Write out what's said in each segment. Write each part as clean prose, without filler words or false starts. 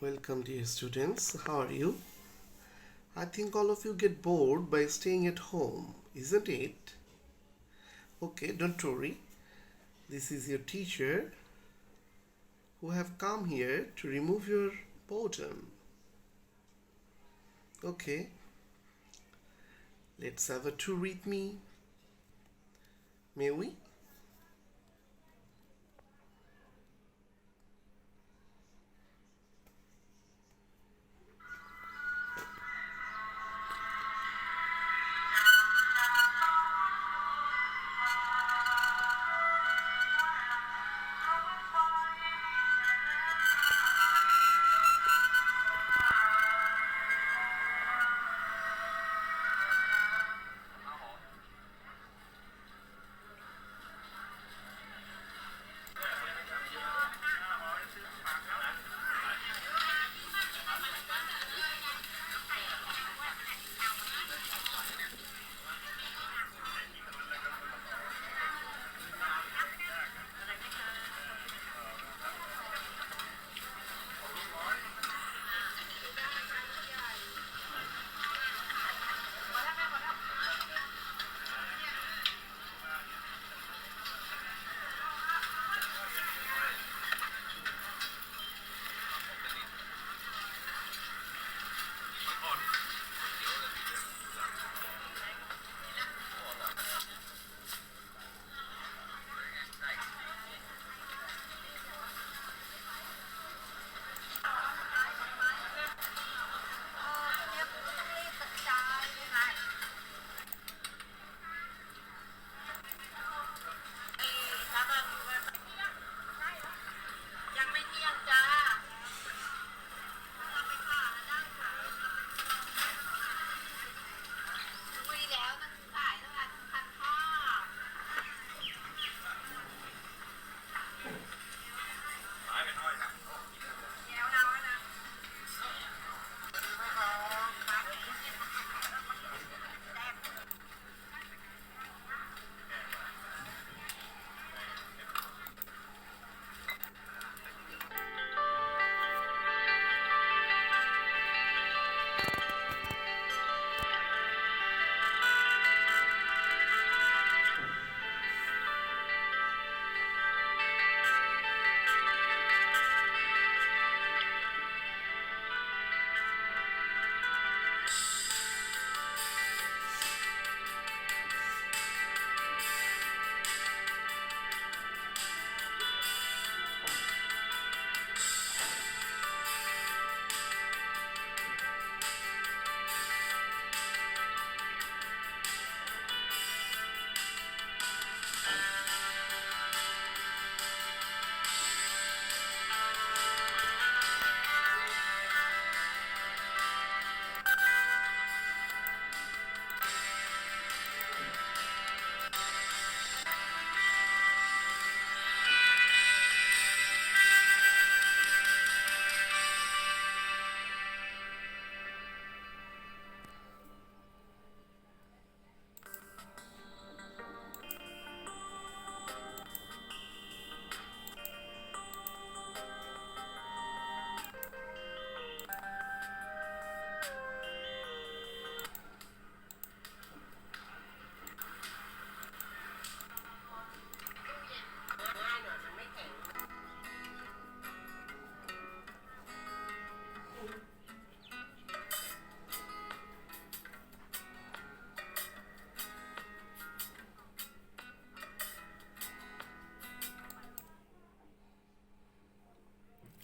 Welcome, dear students. How are you? I think all of you get bored by staying at home, isn't it? Okay, don't worry. This is your teacher who have come here to remove your boredom. Okay, let's have a tour with me. May we?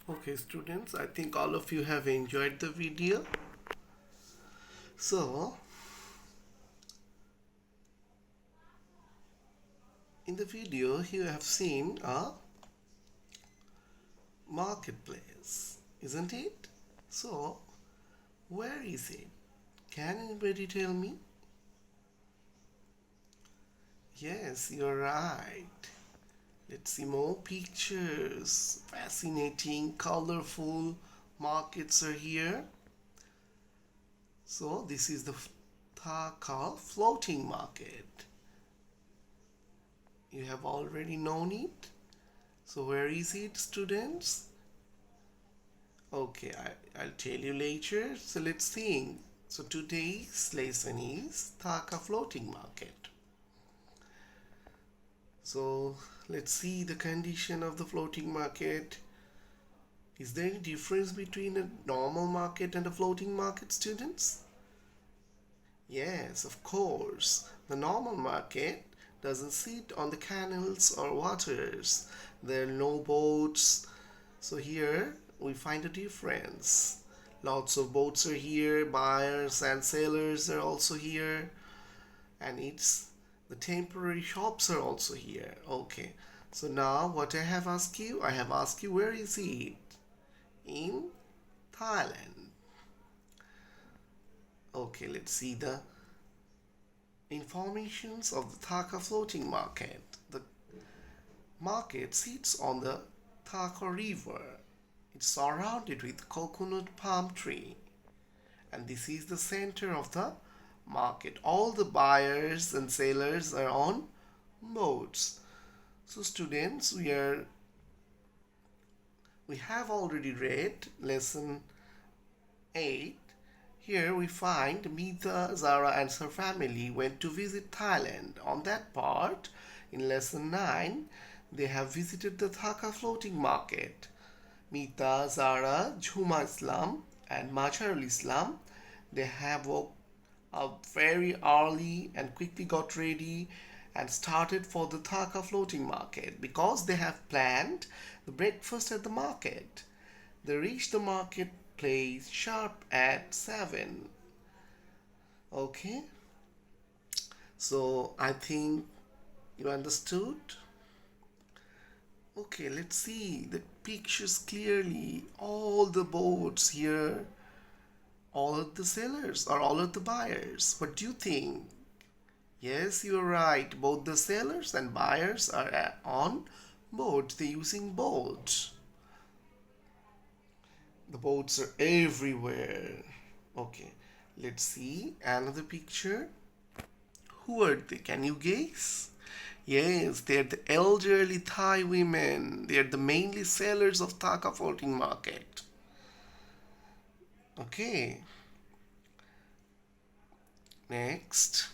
Okay, students, I think all of you have enjoyed the video. So, in the video, you have seen a marketplace, isn't it? So, where is it? Can anybody tell me? Yes, you're right. Let's see more pictures. Fascinating, colorful markets are here. So this is the Dhaka floating market. You have already known it. So where is it, students? Okay, I'll tell you later. So let's think. So today's lesson is Dhaka floating market. So let's see the condition of the floating market. Is there any difference between a normal market and a floating market, students? Yes, of course. The normal market doesn't sit on the canals or waters. There are no boats. So here we find a difference. Lots of boats are here, buyers and sellers are also here, and it's the temporary shops are also here. Okay, so now what I have asked you, where is it? In Thailand. Okay, let's see the informations of the Dhaka floating market. The market sits on the Dhaka river. It's surrounded with coconut palm tree, and this is the center of the market. All the buyers and sellers are on boats. So students, we have already read lesson 8. Here we find Mita, Zara and her family went to visit Thailand. On that part, in lesson 9, they have visited the Dhaka floating market. Mita, Zara, Juma Islam and Macharul Islam, they have woke up very early and quickly got ready and started for the Dhaka floating market because they have planned the breakfast at the market. They reached the marketplace sharp at 7. Okay, so I think you understood. Okay, let's see the pictures clearly. All the boats here, all of the sellers or all of the buyers. What do you think? Yes, you're right. Both the sellers and buyers are on boat. They're using boats. The boats are everywhere. Okay, let's see another picture. Who are they? Can you guess? Yes, they're the elderly Thai women. They're the mainly sellers of Dhaka floating market. Okay. Next.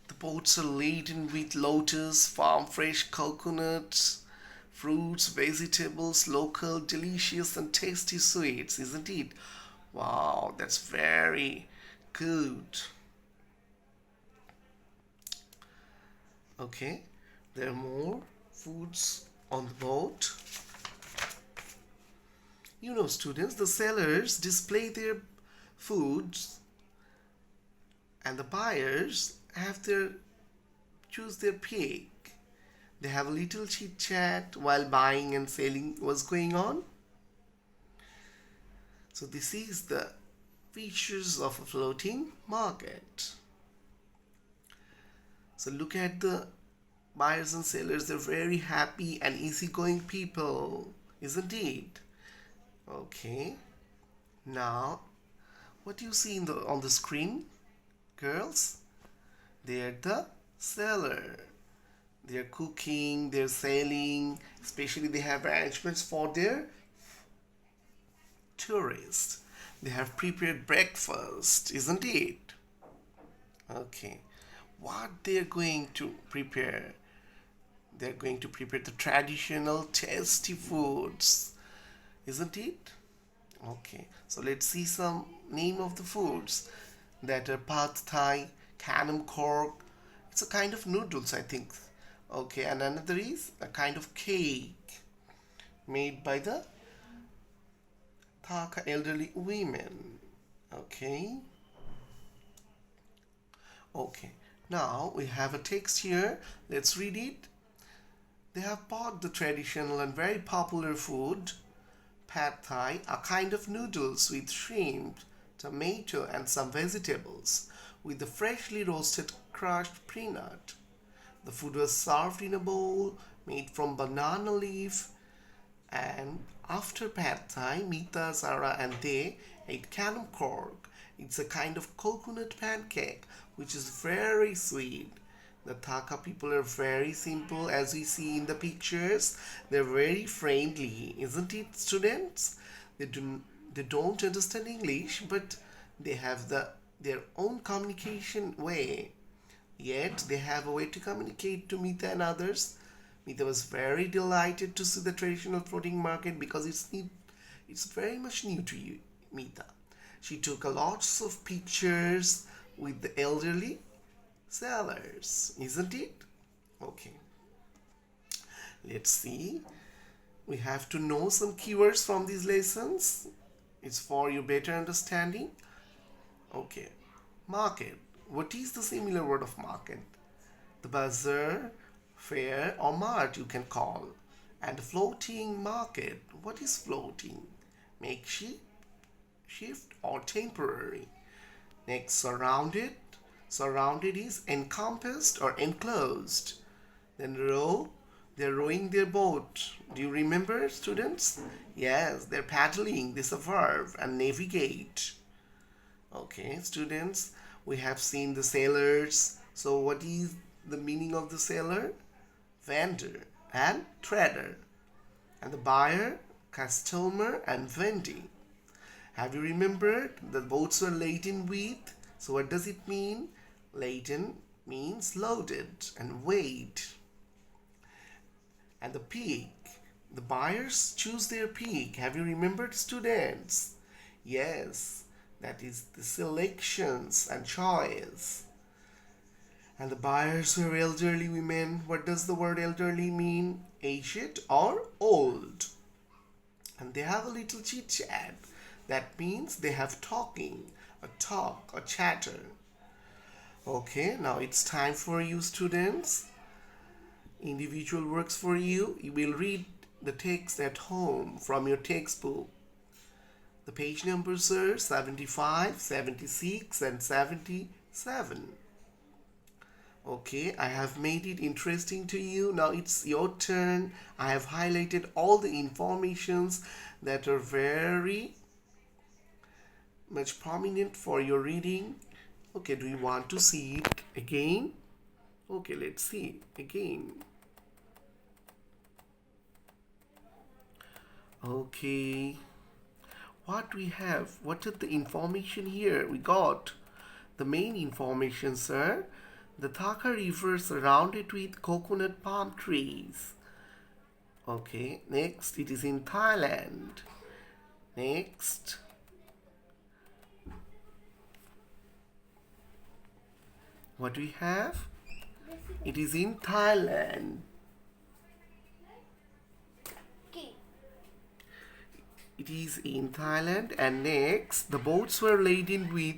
The boats are laden with lotus, farm fresh coconuts, fruits, vegetables, local, delicious and tasty sweets, isn't it? Wow, that's very good. Okay, there are more foods on the boat. You know, students, the sellers display their foods and the buyers have their choose their pick. They have a little chit chat while buying and selling was going on. So this is the features of a floating market. So look at the buyers and sellers. They're very happy and easygoing people, isn't it? Okay. Now, what do you see on the screen, girls? They're the seller. They're cooking, they're selling, especially they have arrangements for their tourists. They have prepared breakfast, isn't it? Okay. What they're going to prepare? They're going to prepare the traditional tasty foods, isn't it? Okay. So let's see some name of the foods that are pad thai, canam cork. It's a kind of noodles, I think. Okay, and another is a kind of cake made by the Dhaka elderly women. Okay. Okay. Now we have a text here. Let's read it. They have bought the traditional and very popular food, pad thai, a kind of noodles with shrimp, tomato and some vegetables, with the freshly roasted crushed peanut. The food was served in a bowl made from banana leaf, and after pad thai, Mita, Zara and they ate canam cork. It's a kind of coconut pancake which is very sweet. The Dhaka people are very simple as we see in the pictures. They're very friendly, isn't it, students? They don't understand English, but they have their own communication way. Yet they have a way to communicate to Mita and others. Mita was very delighted to see the traditional floating market because it's very much new to you, Mita. She took a lots of pictures with the elderly sellers, isn't it? Okay. Let's see. We have to know some keywords from these lessons. It's for your better understanding. Okay. Market. What is the similar word of market? The bazaar, fair, or mart you can call. And floating market. What is floating? Makeshift, shift, or temporary. Next, surrounded. Surrounded is encompassed or enclosed. Then row. They're rowing their boat. Do you remember, students? Yes, they're paddling. This is a verb. And navigate. Okay, students, we have seen the sailors. So what is the meaning of the sailor? Vendor and trader. And the buyer, customer, and vending. Have you remembered? The boats were laden with. So what does it mean? Laden means loaded and weighed. And the peak. The buyers choose their peak. Have you remembered, students? Yes, that is the selections and choice. And the buyers were elderly women. What does the word elderly mean? Aged or old. And they have a little chit chat. That means they have talking, a talk, a chatter. Okay, now it's time for you, students. Individual works for you. You will read the text at home from your textbook. The page numbers are 75, 76, and 77. Okay, I have made it interesting to you. Now it's your turn. I have highlighted all the informations that are very much prominent for your reading. Okay, do you want to see it again? Okay, let's see it again. Okay, what we have, what is the information here? We got the main information, sir. The Dhaka river surrounded with coconut palm trees. Okay, next, it is in Thailand. Next, what do we have? It is in Thailand. It is in Thailand. And next, the boats were laden with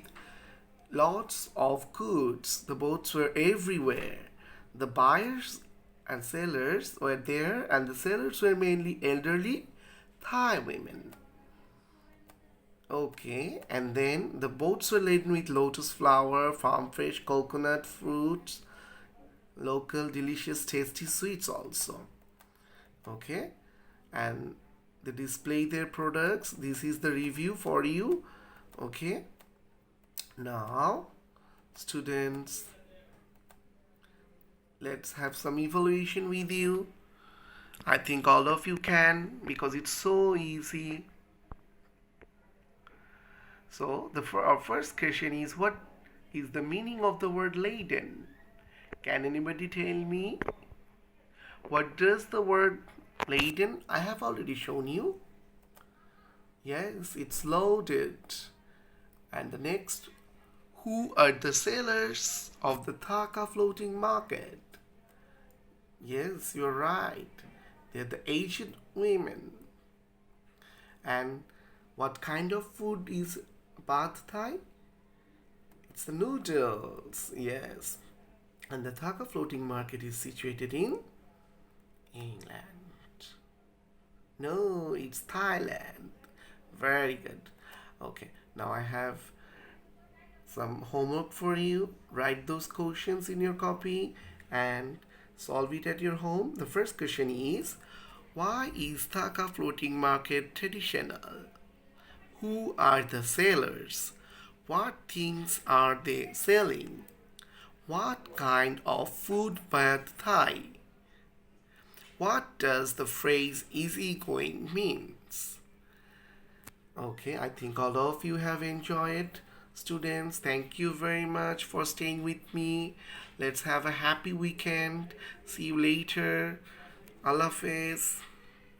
lots of goods. The boats were everywhere. The buyers and sellers were there, and the sellers were mainly elderly Thai women. Okay, and then the boats were laden with lotus flower, farm fresh coconut fruits, local delicious tasty sweets also. Okay, and they display their products. This is the review for you. Okay, now students, let's have some evaluation with you. I think all of you can, because it's so easy. So our first question is, what is the meaning of the word laden? Can anybody tell me? What does the word laden? I have already shown you. Yes, it's loaded. And the next, who are the sellers of the Dhaka floating market? Yes, you're right. They're the Asian women. And what kind of food is Pad Thai? It's the noodles, yes. And the Dhaka floating market is situated in England. No, it's Thailand. Very good. Okay, now I have some homework for you. Write those questions in your copy and solve it at your home. The first question is, why is Dhaka floating market traditional? Who are the sellers? What things are they selling? What kind of food Pad Thai? What does the phrase easygoing means? Okay, I think all of you have enjoyed. Students, thank you very much for staying with me. Let's have a happy weekend. See you later. Allah Hafiz.